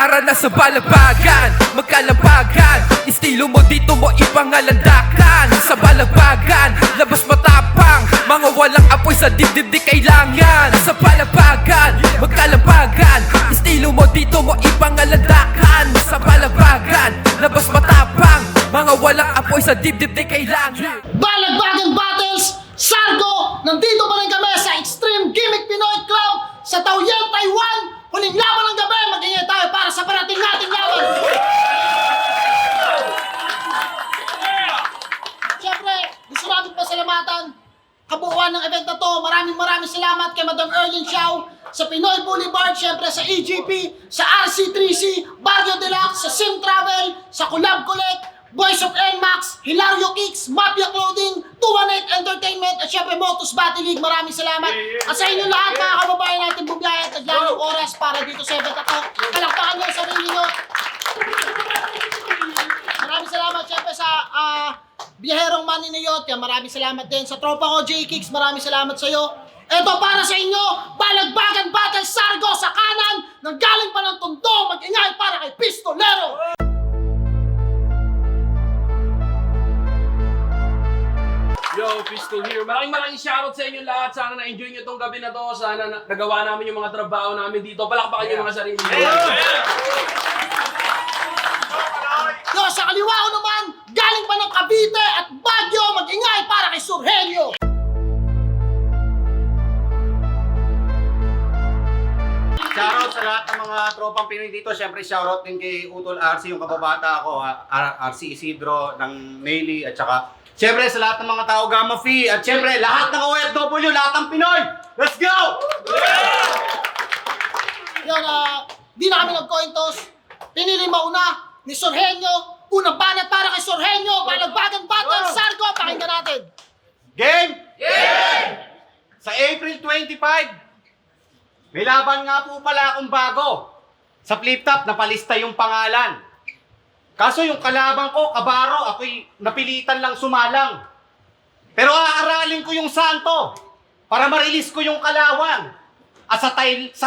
Tara na sa balagbagan, magkalabagan. Estilo mo dito mo ipangalandakan. Sa balagbagan, labas matapang. Mga walang apoy sa dibdib di kailangan. Sa balagbagan, magkalabagan. Estilo mo dito mo ipangalandakan. Sa balagbagan, labas matapang. Mga walang apoy sa dibdib di kailangan. Balagbagan Battles, Sargo! Nandito pa rin kami sa Extreme Gimmick Pinoy Club sa Taoyuan, Taiwan. Huling laban ng gabi, mag-ingay tayo para sa parating nating laban. Siyempre, gusto namin pasalamatan kabuuan ng event na to. Maraming salamat kay Madam Erlyn Xiao sa Pinoy Boulevard, siyempre sa EGP, sa RC3C, Baguio Deluxe, sa Sim Travel, sa Collab Collect, Boys of NMAX, Hilario Kicks, Mafia Clothing, 218 Entertainment, at syempre Motus Battle League. Maraming salamat. At sa inyo lahat, mga kababayan natin bumiyay at naglaan ng oras para dito sa event na to. Palakpakan nyo ang sarili nyo. Maraming salamat syempre sa biyaherong maniniyot. Maraming salamat din sa tropa ko, J-Kicks. Maraming salamat sa iyo. Ito para sa inyo, Balagbagan Battle Sargo sa kanan, nanggaling pa ng Tondo, mag-ingay para kay Pistolero. Yo, Pistol here. Maraming shoutout sa inyo lahat. Sana na-enjoy nyo itong gabi na to. Sana nagawa namin yung mga trabaho namin dito. Palakpakan yung mga sarili nyo. Yo, sa kaliwa ko naman, galing pa ng Cavite at Baguio, mag-ingay para kay Surhelio. Shoutout sa lahat ng mga tropang Pinoy dito. Siyempre, shoutout din kay Utol RC, yung kababata ko, RC Isidro ng Nelly, at saka siyempre sa lahat ng mga tao, Gamma Phi, at siyempre lahat ng OFW, lahat ng Pinoy. Let's go! Yun, di na kami nag-coin toss. Pinili mauna ni Surhelio. Unang banat para kay Surhelio. Balagbagan Battle, Sargo, pakinggan natin. Game! Game! Sa April 25, may laban nga po pala akong bago. Sa flip top, napalista yung pangalan. Kaso yung kalaban ko, kabaro, ako'y napilitan lang sumalang. Pero aaralin ko yung santo para ma-release ko yung kalawan. At sa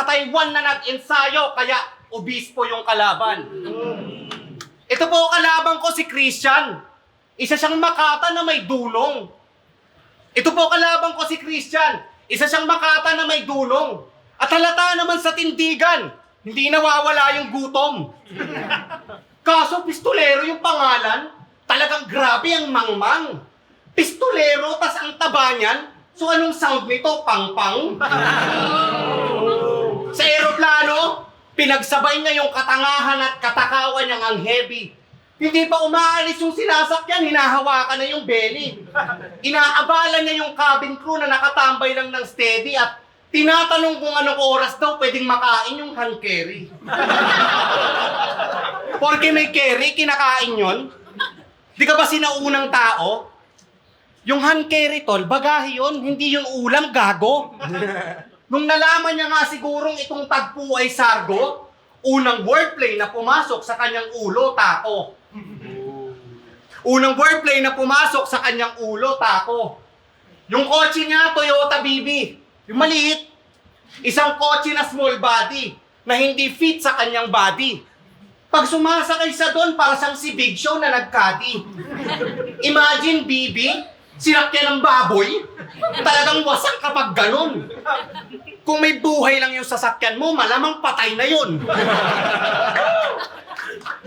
Taiwan na nag-ensayo, kaya obispo yung kalaban. Ito po kalaban ko si Christian. Isa siyang makata na may dulong. Ito po kalaban ko si Christian. Isa siyang makata na may dulong. At halata naman sa tindigan, hindi nawawala yung gutom. Kaso pistolero yung pangalan, talagang grabe ang mangmang. Pistolero, tas ang taba niyan, so anong sound nito? Pang-pang? Sa eroplano, pinagsabay niya yung katangahan at katakawan niyang ang heavy. Hindi pa umaalis yung sinasakyan, hinahawakan na yung belly. Inaabala niya yung cabin crew na nakatambay lang ng steady at tinatanong kung anong oras daw pwedeng makain yung hand carry. Porque may carry, kinakain yon. Di ka ba sinaunang tao? Yung hand carry, tol, bagahe yun, hindi yun ulam, gago. Nung nalaman niya nga sigurong itong tagpo ay sargo, unang wordplay na pumasok sa kanyang ulo, tako. Unang wordplay na pumasok sa kanyang ulo, tako. Yung kotse niya, Toyota BB. Yung maliit, isang kotse na small body na hindi fit sa kanyang body. Pag sumasakay sa doon, para siyang si Big Show na nagkadi. Imagine, BB, sinakyan ng baboy, talagang wasak kapag ganun. Kung may buhay lang yung sasakyan mo, malamang patay na yun.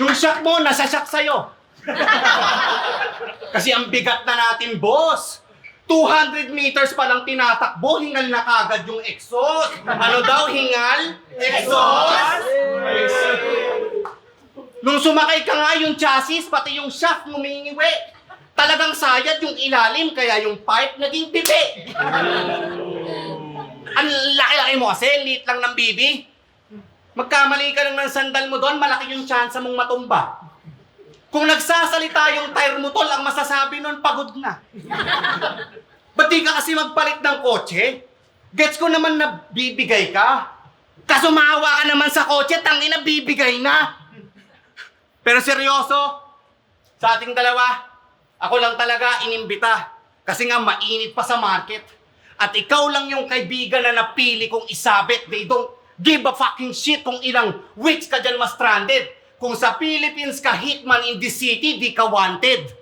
Yung shock mo, nasa shock sa'yo. Kasi ang bigat na natin, boss. 200 meters pa lang tinatakbo, hingal na kagad yung exhaust. Ano daw, hingal? Exhaust? Nung sumakay ka nga yung chassis, pati yung shaft ngumingiwi. Talagang sayad yung ilalim, kaya yung pipe naging pipi. Ang laki-laki mo kasi, liit lang ng bibi. Magkamali ka lang ng sandal mo doon, malaki yung chance mong matumba. Kung nagsasalita yung tire mo tol, ang masasabi nun, pagod na. Ba't di ka kasi magpalit ng kotse? Gets ko naman na bibigay ka. Kaso maawa ka naman sa kotse, tangina bibigay na. Pero seryoso, sa ating dalawa, ako lang talaga inimbita. Kasi nga mainit pa sa market. At ikaw lang yung kaibigan na napili kong isabit. Give a fucking shit kung ilang weeks ka dyan ma-stranded. Kung sa Philippines ka hitman in the city, di ka wanted.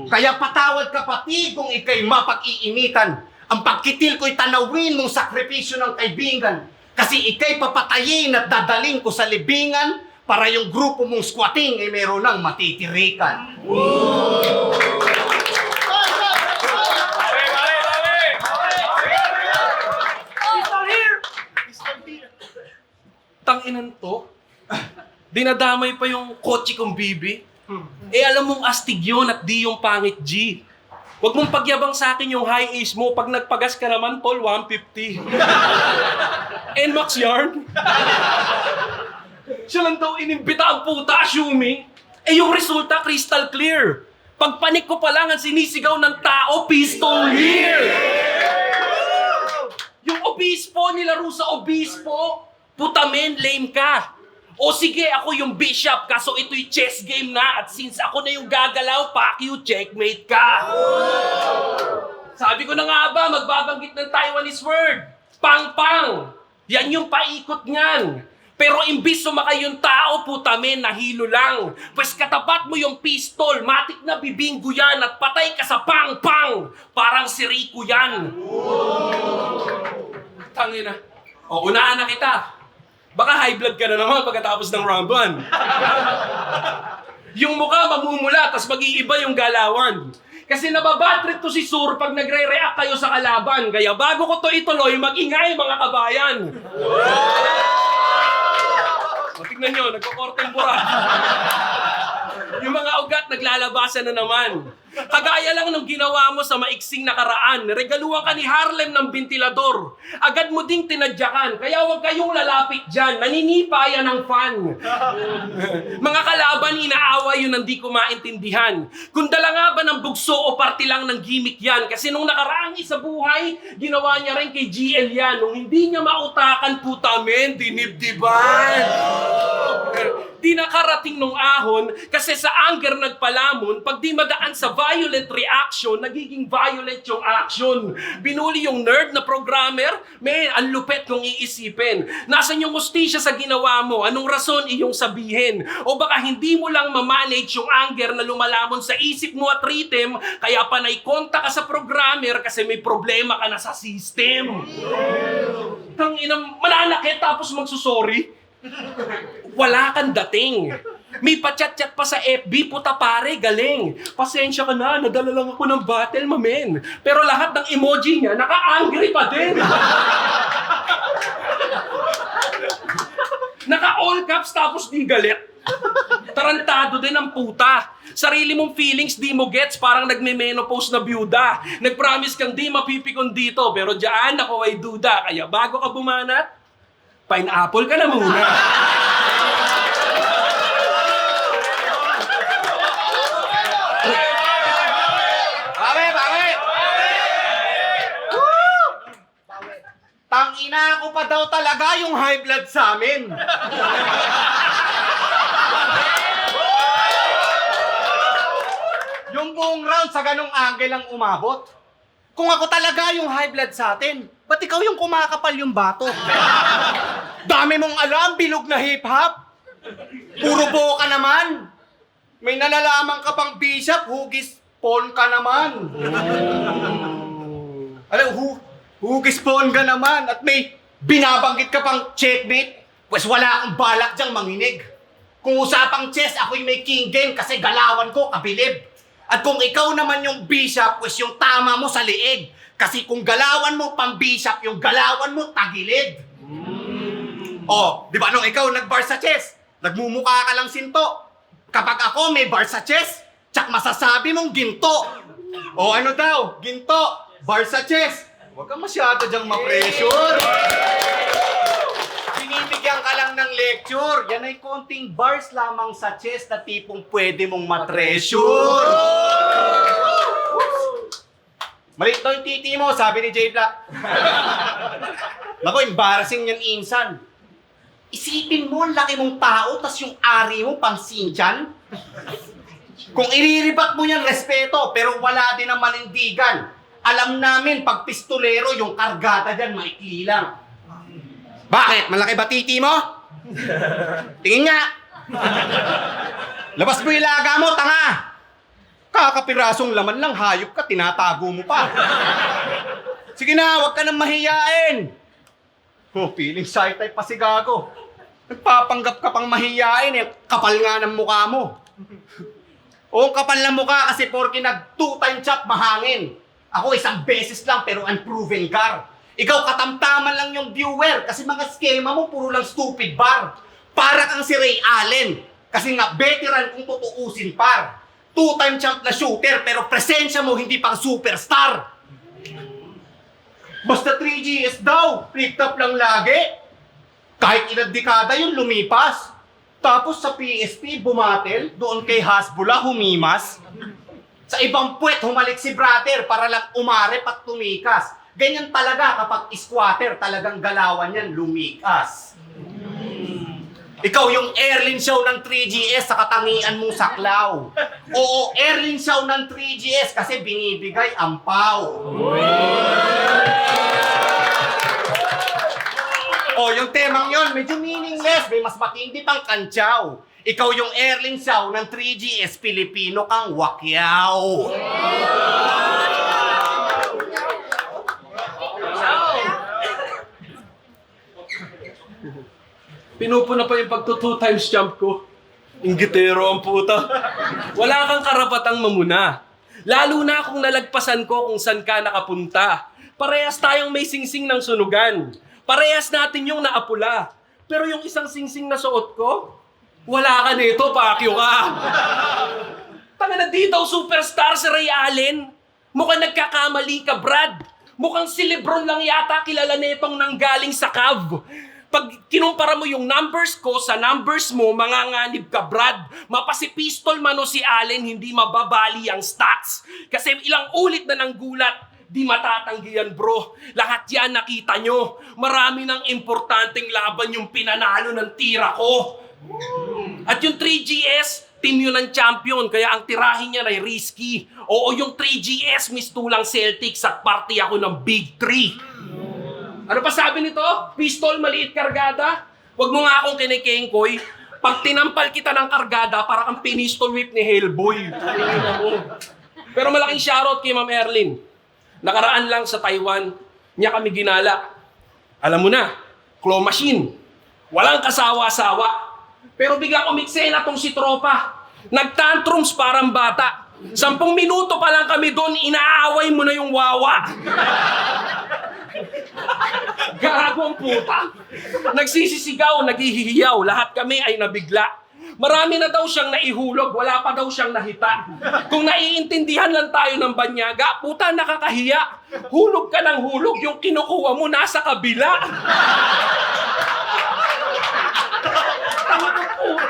Kaya patawad ka pati kung ikay mapag-iinitan. Ang pagkitil ko'y tanawin mong sakripisyo ng kaibigan. Kasi ikay papatayin at dadaling ko sa libingan para yung grupo mong squatting ay meron ng matitirikan. Tanginan to. Dinadamay pa yung kotse kong bibi. Eh alam mong astig yun at di yung pangit G. Huwag mong pagyabang sa akin yung high ace mo. Pag nagpagas ka naman, Paul, 150. NMAX yarn. Siya lang daw inimbita ang puta, assuming. Eh yung resulta, crystal clear. Pagpanik ko pa lang ang sinisigaw ng tao, pistol here! Yung obispo, nilaro sa obispo. Puta men, lame ka. O sige, ako yung bishop, kaso ito'y chess game na. At since ako na yung gagalaw, fuck you, checkmate ka. Sabi ko na nga ba, magbabanggit ng Taiwanese word. Pang-pang. Yan yung paikot niyan. Pero imbis sumakay yung tao, puta men, nahilo lang. Pwes katapat mo yung pistol, matik na bibinggo yan at patay ka sa pang-pang. Parang si Rico yan. Tangina. O, unahan na kita. Baka high blood ka na naman pagkatapos ng round 1. Yung mukha mamumula, tas mag-iiba yung galawan. Kasi nababatrip to si Sur pag nagre-react kayo sa kalaban. Kaya bago ko to ituloy, mag-ingay mga kabayan. O, tignan nyo, nagko-korteng bura. Yung mga ugat naglalabasan na naman. Kagaya lang ng ginawa mo sa maiksing nakaraan. Regaluhan ka ni Harlem ng bentilador. Agad mo ding tinadyakan. Kaya huwag kayong lalapit dyan. Naninipa yan ng fan. Mga kalaban, inaawa yun ang di ko maintindihan. Kung dala nga ba ng bugso o parte lang ng gimmick yan. Kasi nung nakaraang isa buhay, ginawa niya rin kay GL yan. Nung hindi niya mautakan, puta men, dinibdiban. Di nakarating nung ahon kasi sa anger nagpalamon, pag di madaan sa violent reaction, nagiging violent yung action. Binuli yung nerd na programmer, ang lupet kung iisipin. Nasaan yung hustisya sa ginawa mo? Anong rason iyong sabihin? O baka hindi mo lang mamanage yung anger na lumalamon sa isip mo at rhythm, kaya panay konta ka sa programmer kasi may problema ka na sa system. Tanginang mananakit tapos magsusorry. Wala kang dating. May pa-chat-chat pa sa FB, puta pare, galing. Pasensya ka na, nadala lang ako ng battle, mamen. Pero lahat ng emoji niya, naka-angry pa din. Naka-all caps tapos di galit. Tarantado din ang puta. Sarili mong feelings di mo gets, parang nagme-menopause na byuda. Nag-promise kang di mapipikon dito, pero dyan ako ay duda. Kaya bago ka bumanat, pineapple ka na muna. Pare! Tangina ko pa daw talaga yung high blood sa amin. Yung buong round sa ganong angle ang umabot. Kung ako talaga yung high blood sa atin, ba't ikaw yung kumakapal yung bato? Dami mong alam, bilog na hip-hop. Puro bo ka naman. May nalalaman ka pang bishop, hugis pon ka naman. Hugis pon ka naman. At may binabanggit ka pang checkmate. Pues wala akong balak dyang manginig. Kung usapang chess, ako'y may king game kasi galawan ko kabilib. At kung ikaw naman yung bishop, pues yung tama mo sa liig. Kasi kung galawan mo pang bishop, yung galawan mo tagilid. Oh, di ba nung ikaw nag-bar sa chess, nagmumukha ka lang sinto. Kapag ako may bar sa chess, tsak masasabi mong ginto. O ano daw, ginto, bar sa chess. Huwag kang masyado dyang ma-pressure. Binibigyan ka lang ng lecture. Yan ay konting bars lamang sa chess na tipong pwede mong matreasure. Maliit daw yung titi mo, sabi ni J Black. Naku, embarrassing yan insan. Isipin mo, ang laki mong tao, tas yung ari mo pang sinchan. Kung iriribat mo yan, respeto, pero wala din ang manindigan. Alam namin, pag pistolero, yung kargata dyan, maikli lang. Bakit? Malaki ba titi mo? Tingin nga. Labas mo yung laga mo, tanga. Kakapirasong laman lang, hayop ka, tinatago mo pa. Sige na, huwag ka nang mahiyain. Oh, feeling shy type pa si Gago. Nagpapanggap ka pang mahiyain eh. Kapal nga ng mukha mo. Oo, kapal ng mukha kasi porke nag 2-time chop mahangin. Ako 1 beses lang pero unproven car. Ikaw katamtaman lang yung viewer kasi mga skema mo puro lang stupid bar. Para kang si Ray Allen. Kasi nga veteran kung tutuusin par. 2-time champ na shooter pero presensya mo hindi pang superstar. Basta 3GS daw, flip top lang lagi. Kahit ilang dekada yung lumipas. Tapos sa PSP, bumatel. Doon kay Hasbula, humimas. Sa ibang puwet, humalik si brother para lang umarep at tumikas. Ganyan talaga kapag squatter, talagang galawan yan, lumikas. Ikaw yung Erlin Show ng 3GS sa katangian mong saklaw. Oo, Erlin Show ng 3GS kasi binibigay ampaw. Oh, yung temang yon medyo meaningless. May mas matindi pang kantsaw. Ikaw yung Erling Shaw ng 3GS Pilipino kang wakyaw. Pinupuna pa yung pagto 2 times jump ko. Inggitero ang puta. Wala kang karapatang mamuna. Lalo na kung nalagpasan ko kung saan ka nakapunta. Parehas tayong may singsing ng sunugan. Parehas natin yung naapula. Pero yung isang singsing na suot ko, wala ka nito, pakyo ka. Tanga na di daw superstar si Ray Allen. Mukhang nagkakamali ka, Brad. Mukhang si Lebron lang yata kilala netong nanggaling sa Cavs. Pag kinumpara mo yung numbers ko sa numbers mo, manganganib ka, Brad. Mapasipistol man o si Allen, hindi mababali ang stats. Kasi ilang ulit na nang gulat, di matatanggihan, bro. Lahat yan nakita nyo. Marami ng importanteng laban yung pinanalo ng tira ko. At yung 3GS, team yun ng champion, kaya ang tirahin niya ay risky. Oo, yung 3GS, mistulang Celtics at party ako ng Big 3. Ano pa sabi nito? Pistol, maliit kargada? Huwag mo nga akong kinikengkoy. Pag tinampal kita ng kargada, para kang pinistol whip ni Hellboy. Pero malaking shoutout kay Ma'am Erlin. Nakaraan lang sa Taiwan, niya kami ginala. Alam mo na, claw machine. Walang kasawa-sawa. Pero bigla umiksena tong si tropa. Nagtantrums parang bata. 10 minuto pa lang kami doon, inaaway mo na yung wawa. Gago ang puta. Nagsisisigaw, naghihiyaw. Lahat kami ay nabigla. Marami na daw siyang naihulog, wala pa daw siyang nahita. Kung naiintindihan lang tayo ng banyaga, puta nakakahiya. Hulog ka ng hulog, yung kinukuha mo nasa kabila.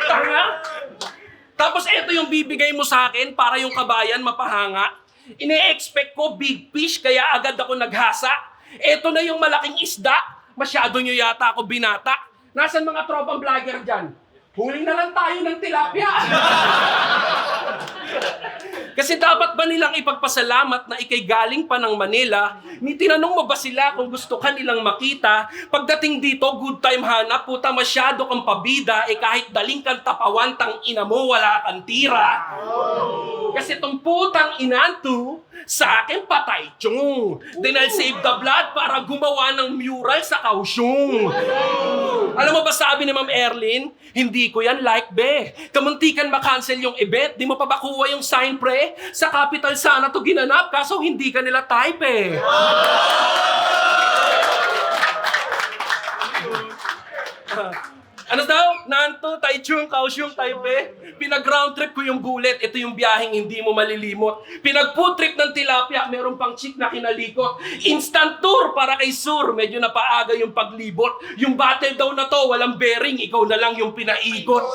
Tanga. Tapos eto yung bibigay mo sa akin para yung kabayan mapahanga. Ine-expect ko big fish kaya agad ako naghasa. Eto na yung malaking isda. Masyado nyo yata ako binata. Nasaan mga tropang vlogger dyan? Huling na lang tayo ng tilapia. Kasi dapat ba nilang ipagpasalamat na ikay galing pa ng Manila? Ni tinanong mo ba sila kung gusto ka nilang makita? Pagdating dito, good time hanap, puta masyado kang pabida, kahit daling kang tapawan, tang ina mo, wala kang tira. Kasi tong putang inanto, sa akin patay tiyong. Then I'll save the blood para gumawa ng mural sa Kaohsiung. Alam mo ba sabi ni Ma'am Erlin? Hindi ko yan like, be. Kamuntikan ma-cancel yung event. Di mo pa ba kuha yung sign, pre? Sa capital sana to ginanap, kaso hindi ka nila type, eh. Ano daw? Nanto, Taichung, Kaohsiung, Taipei. Pinag-round trip ko yung bullet. Ito yung biyaheng hindi mo malilimot. Pinag-food trip ng tilapia. Meron pang chick na kinalikot. Instant tour para kay Sur. Medyo napaaga yung paglibot. Yung battle daw na to, walang bearing. Ikaw na lang yung pinaikot.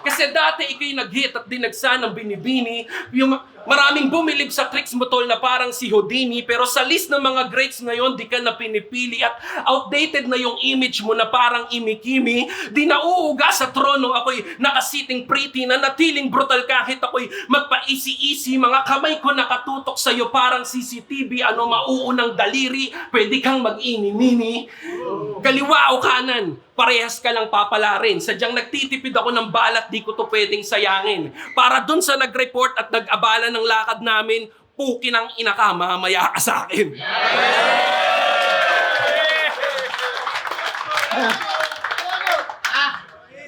Kasi dati ikay nag-hit at dinagsa ng binibini. Yung Maraming bumilib sa tricks mo tol na parang si Houdini, pero sa list ng mga greats ngayon, di ka na pinipili at outdated na yung image mo na parang imikimi. Di nauuga sa trono, ako'y nakasiting pretty na natiling brutal kahit ako'y magpa-easy-easy. Mga kamay ko nakatutok sa'yo parang CCTV. Ano mauunang daliri, pwede kang mag-ini-mini. Kaliwa o kanan, parehas ka lang papalarin. Sadyang nagtitipid ako ng balat, di ko to pwedeng sayangin. Para dun sa nag-report at nag-abala ng lakad namin, pukin ang ina ka, mamaya ka sa akin.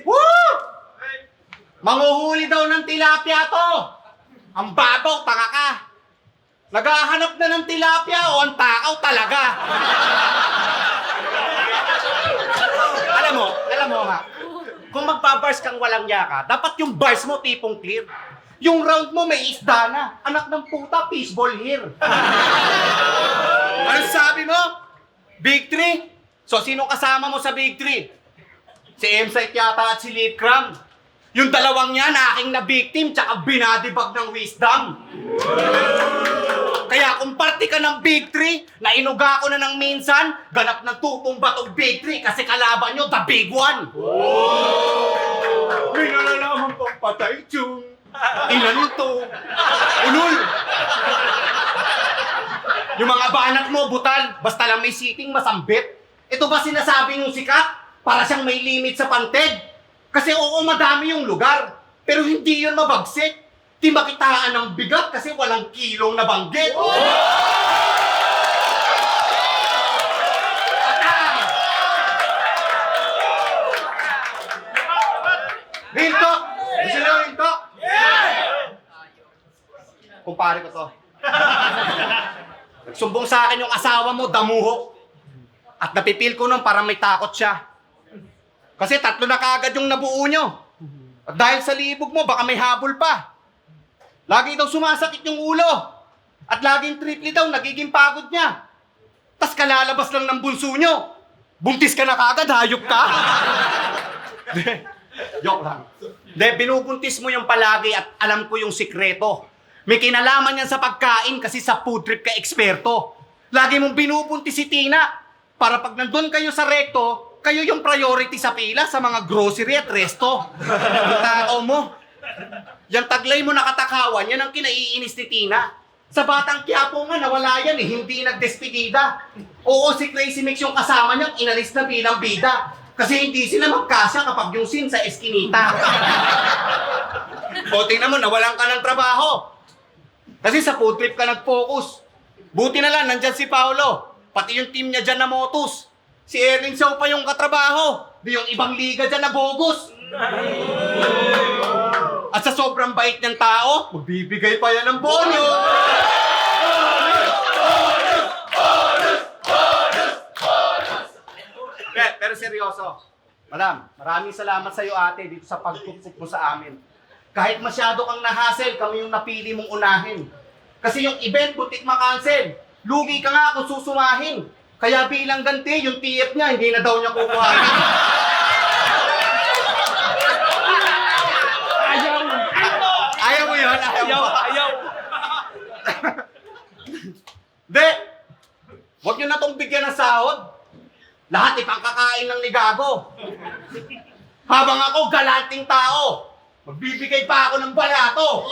Woo! Manguhuli daw ng tilapia to. Ang babaw, tanga ka. Naghahanap na ng tilapia o ang takaw talaga. alam mo nga, kung magbabars kang walang yaka, dapat yung bars mo tipong clear. Yung round mo may isda na. Anak ng puta, fishball here. Ano sabi mo? Big 3? So, sino kasama mo sa Big 3? Si M-Site yata at si Lead Cram. Yung dalawang yan, aking na-victim, tsaka binadibag ng wisdom. Kaya kung party ka ng Big 3, na inuga ko na ng minsan, ganap ng tutumba tong Big 3 kasi kalaban nyo, the Big 1. May nalalaman pang patay, Chung. Ina nito. Ulul. Yung mga banat mo, butal, basta lang may seating, masambit. Ito ba sinasabi yung sikat? Para siyang may limit sa panted. Kasi oo, madami yung lugar. Pero hindi yun mabagsik. Di makitaan ng bigat kasi walang kilong nabanggit. Rinto! Gusto nyo rinto? Kumpare ko to. Nagsumbong sa akin yung asawa mo, damuho. At napipil ko nun parang may takot siya. Kasi 3 na kaagad yung nabuo nyo. At dahil sa libog mo, baka may habol pa. Lagi daw sumasakit yung ulo. At laging triple daw, nagiging pagod niya. Tas kalalabas lang ng bunso nyo. Buntis ka na kaagad, hayop ka. Joke lang. Binubuntis mo yung palagi at alam ko yung sikreto. May kinalaman yan sa pagkain kasi sa food trip ka eksperto. Lagi mong binubuntis si Tina para pag nandun kayo sa rekto, kayo yung priority sa pila sa mga grocery at resto. Tao mo. Yung taglay mo nakatakawan, yan ang kinaiinis ni Tina. Sa Batang Quiapo nga, nawala yan hindi nagdespedida. Oo, si Crazy Mix yung kasama niya, inalis na bilang bida. Kasi hindi sila magkasya kapag yung scene sa eskinita. O, tingnan mo, nawalan ka ng trabaho. Kasi sa food trip ka nag-focus. Buti na lang, nandyan si Paolo. Pati yung team niya dyan na motos. Si Erling Shaw pa yung katrabaho. Di yung ibang liga dyan na bogus. At sa sobrang bait ng tao, magbibigay pa yan ng bonus. Pero seryoso. Madam, maraming salamat sa iyo ate dito sa pagtupok mo sa amin. Kahit masyado kang nahassle, kami yung napili mong unahin. Kasi yung event, butik makancel. Lugi ka nga kung susumahin. Kaya bilang ganti, yung TF niya, hindi na daw niya kukuhain. Ayaw mo yun? Ayaw. De! Huwag niyo na itong bigyan ng sahod. Lahat ipangkakain ng ligago. Habang ako, galanting tao. Magbibigay pa ako ng balato.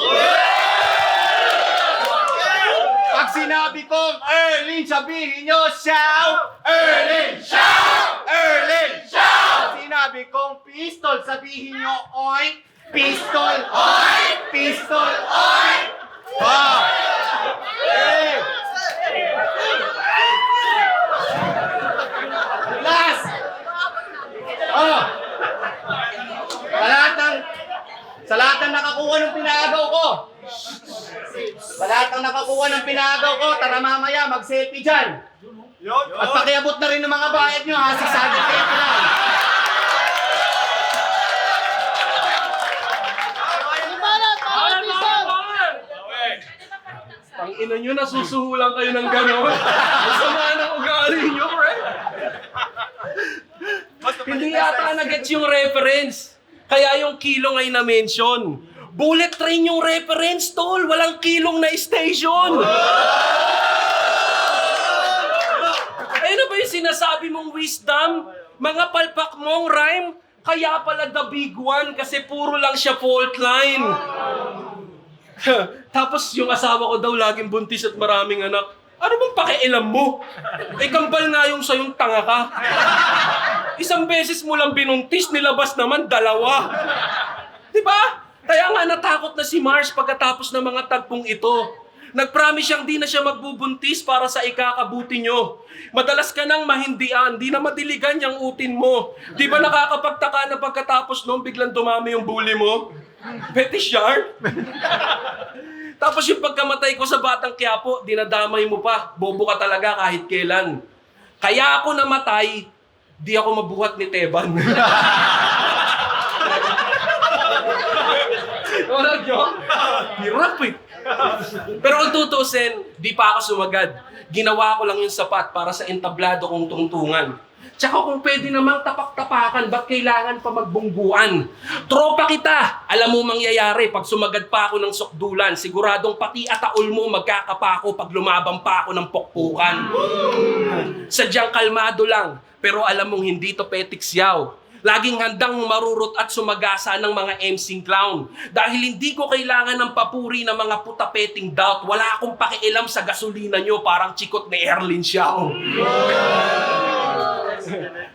Pag sinabi kong Erling, sabihin nyo, shout! Erling! Shout! Erling! Shout! Pag sinabi kong pistol, sabihin nyo, oink! Pistol! Oink! Pistol! Oink! Oh! Eh! Last! Oh! Sa lahat ng nakakuha ng pinagaw ko. Sa lahat ng nakakuha ng pinagaw ko, tara mamaya, mag-selfie dyan. At pakiabot na rin ng mga bayad nyo ha, 600 lang. Ang ina nyo, nasusuhulan kayo ng gano'n. Ang sama ng ugali nyo, pre. Hindi yata na-gets yung reference. Kaya yung kilo ngay na-mention. Bullet train yung reference, tol. Walang kilong na station. Ano ba yung sinasabi mong wisdom? Mga palpak mong rhyme? Kaya pala the big one kasi puro lang siya fault line. Tapos yung asawa ko daw laging buntis at maraming anak. Ano bang pakialam mo? Kambal nga yung sayong tanga ka. Isang beses mo lang binuntis, nilabas naman 2. Diba? Kaya nga natakot na si Mars pagkatapos ng mga tagpong ito. Nag-promise siyang di na siya magbubuntis para sa ikakabuti nyo. Madalas ka nang mahindian, di na madiligan yung utin mo. Di ba nakakapagtaka na pagkatapos noon biglang dumami yung bully mo? Fetish yarn? Tapos yung pagkamatay ko sa Batang Quiapo, dinadamay mo pa. Bobo ka talaga kahit kailan. Kaya ako namatay, di ako mabuhat ni Teban. Wala joke? Hirap eh. Pero kung tutusin, di pa ako sumagad. Ginawa ko lang yung sapat para sa entablado kong tungtungan. Tsaka kung pwede namang tapak-tapakan, ba't kailangan pa magbungguan? Tropa kita! Alam mo mangyayari pag sumagad pa ako ng sukdulan. Siguradong pati ataol mo magkakapako pag lumabang pa ako ng pokpukan. Sadyang kalmado lang, pero alam mong hindi to petiks yaw. Laging handang marurot at sumagasa ng mga MCing clown. Dahil hindi ko kailangan ng papuri ng mga putapeting doubt. Wala akong pakialam sa gasolina nyo, parang chikot ni Erlin Xiao.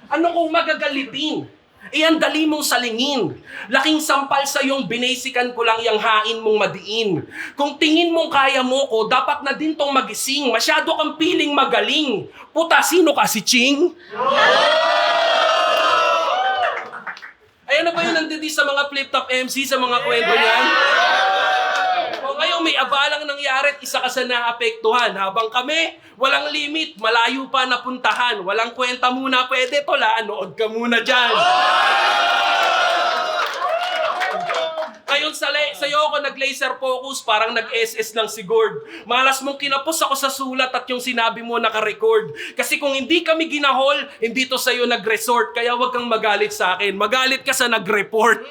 Ano kung magagalitin? Ang dali mong salingin. Laking sampal sa iyong binasikan ko lang yung hain mong madiin. Kung tingin mong kaya mo ko, dapat na din tong magising. Masyado kang piling magaling. Puta, sino ka si Ching? Ayan na ba yun nandito sa mga flip-top MC, sa mga kwento niyan? O ngayon may abalang nangyari at isa ka sa naapektuhan. Habang kami, walang limit, malayo pa napuntahan. Walang kwenta muna pwede, tola, nood ka muna dyan. Ngayon sa'yo ako nag-laser focus, parang nag-SS lang si Gord. Malas mong kinapos ako sa sulat at yung sinabi mo naka-record. Kasi kung hindi kami ginahol, hindi to sa'yo nag-resort. Kaya wag kang magalit sa akin. Magalit ka sa nag-report.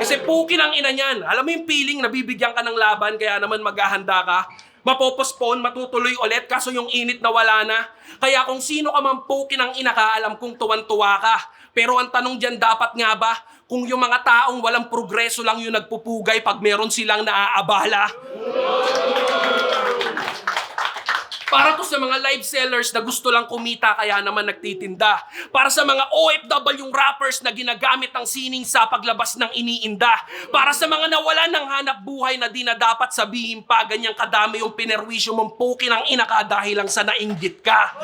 Kasi pukin ang ina niyan. Alam mo yung feeling, nabibigyan ka ng laban, kaya naman maghahanda ka. Mapopospone, matutuloy ulit, kaso yung init na wala na. Kaya kung sino ka man pukin ang ina ka, alam kong tuwan-tuwa ka. Pero ang tanong dyan, dapat nga ba, kung yung mga taong walang progreso lang yung nagpupugay pag meron silang naaabala? Para to sa mga live sellers na gusto lang kumita kaya naman nagtitinda. Para sa mga OFW rappers na ginagamit ang sining sa paglabas ng iniinda. Para sa mga nawalan ng hanap buhay na di na dapat sabihin pa ganyang kadami yung pinerwisyo mong pukin ang inaka dahil lang sa nainggit ka.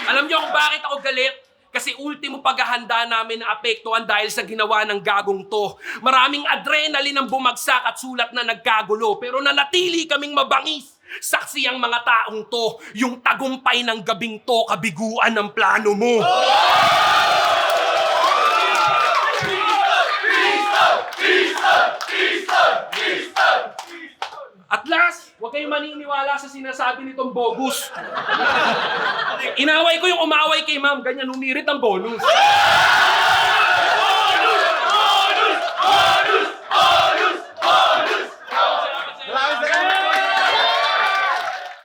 Alam niyo kung bakit ako galit? Kasi ultimo paghahanda namin na apektuhan dahil sa ginawa ng gagong to. Maraming adrenaline ang bumagsak at sulat na nagkagulo. Pero nanatili kaming mabangis. Saksi ang mga taong to. Yung tagumpay ng gabing to, kabiguan ng plano mo. At last, huwag kayong maniniwala sa sinasabi nitong bogus. Inaway ko yung umaway kay ma'am, ganyan umirit ang bonus.